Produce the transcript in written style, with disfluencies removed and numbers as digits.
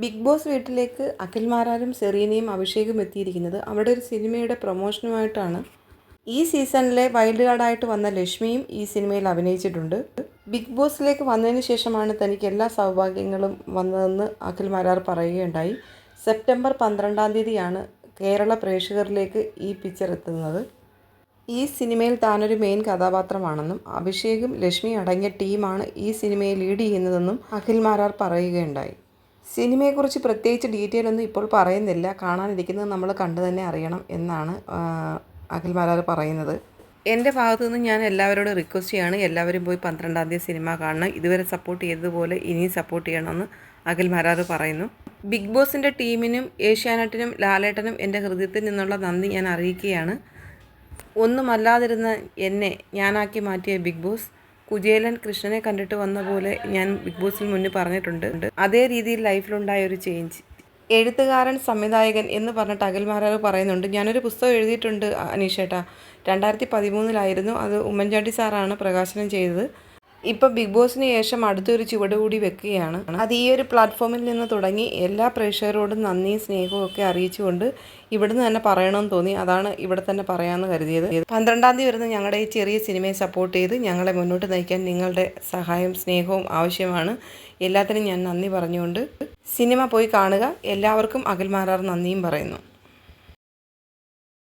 Big boss വീട്ടിലേക്ക് അഖിൽ മാരാരും സെറീനയും അഭിഷേകും എത്തിയിരിക്കുന്നത് അവിടെ ഒരു സിനിമയുടെ പ്രൊമോഷനുമായിട്ടാണ്. ഈ സീസണിലെ വൈൽഡ് കാർഡായിട്ട് വന്ന ലക്ഷ്മിയും ഈ സിനിമയിൽ അഭിനയിച്ചിട്ടുണ്ട്. ബിഗ് ബോസിലേക്ക് വന്നതിന് ശേഷമാണ് തനിക്ക് എല്ലാ സൗഭാഗ്യങ്ങളും വന്നതെന്ന് അഖിൽ മാരാർ പറയുകയുണ്ടായി. സെപ്റ്റംബർ 12-ാം തീയതിയാണ് കേരള പ്രേക്ഷകരിലേക്ക് ഈ പിക്ചർ എത്തുന്നത്. ഈ സിനിമയിൽ താനൊരു മെയിൻ കഥാപാത്രമാണെന്നും അഭിഷേകും ലക്ഷ്മി അടങ്ങിയ ടീമാണ് ഈ സിനിമയെ ലീഡ് ചെയ്യുന്നതെന്നും അഖിൽ മാരാർ പറയുകയുണ്ടായി. സിനിമയെക്കുറിച്ച് പ്രത്യേകിച്ച് ഡീറ്റെയിൽ ഒന്നും ഇപ്പോൾ പറയുന്നില്ല. കാണാനിരിക്കുന്നത് നമ്മൾ കണ്ടു തന്നെ അറിയണം എന്നാണ് അഖിൽ മാരാർ പറയുന്നത്. എൻ്റെ ഭാഗത്തു നിന്ന് ഞാൻ എല്ലാവരോടും റിക്വസ്റ്റ് ചെയ്യാണ്, എല്ലാവരും പോയി 12-ാം തീയതി സിനിമ കാണണം. ഇതുവരെ സപ്പോർട്ട് ചെയ്തതുപോലെ ഇനിയും സപ്പോർട്ട് ചെയ്യണമെന്ന് അഖിൽ മാരാർ പറയുന്നു. ബിഗ് ബോസിൻ്റെ ടീമിനും ഏഷ്യാനെറ്റിനും ലാലേട്ടനും എൻ്റെ ഹൃദയത്തിൽ നിന്നുള്ള നന്ദി ഞാൻ അറിയിക്കുകയാണ്. ഒന്നുമല്ലാതിരുന്ന എന്നെ ഞാനാക്കി മാറ്റിയ ബിഗ് ബോസ്, കുചേലൻ കൃഷ്ണനെ കണ്ടിട്ട് വന്ന പോലെ ഞാൻ ബിഗ് ബോസിൽ മുന്നേ പറഞ്ഞിട്ടുണ്ട്. അതേ രീതിയിൽ ലൈഫിലുണ്ടായ ഒരു ചേഞ്ച്. എഴുത്തുകാരൻ, സംവിധായകൻ എന്ന് പറഞ്ഞിട്ട് അഖിൽ മാരാർ പറയുന്നുണ്ട്. ഞാനൊരു പുസ്തകം എഴുതിയിട്ടുണ്ട് അനീഷേട്ടാ. 2013 അത് ഉമ്മൻചാണ്ടി സാറാണ് പ്രകാശനം ചെയ്തത്. ഇപ്പോൾ ബിഗ് ബോസിന് ശേഷം അടുത്തൊരു ചുവട് കൂടി വെക്കുകയാണ്. അത് ഈ ഒരു പ്ലാറ്റ്ഫോമിൽ നിന്ന് തുടങ്ങി എല്ലാ പ്രേക്ഷകരോടും നന്ദിയും സ്നേഹവും ഒക്കെ അറിയിച്ചുകൊണ്ട് ഇവിടുന്ന് തന്നെ പറയണമെന്ന് തോന്നി. അതാണ് ഇവിടെ തന്നെ പറയാമെന്ന് കരുതിയത്. 12-ാം തീയതി വരുന്ന ഞങ്ങളുടെ ഈ ചെറിയ സിനിമയെ സപ്പോർട്ട് ചെയ്ത് ഞങ്ങളെ മുന്നോട്ട് നയിക്കാൻ നിങ്ങളുടെ സഹായം സ്നേഹവും ആവശ്യമാണ്. എല്ലാത്തിനും ഞാൻ നന്ദി പറഞ്ഞുകൊണ്ട് സിനിമ പോയി കാണുക. എല്ലാവർക്കും അഖിൽ മാരാർ നന്ദിയും പറയുന്നു.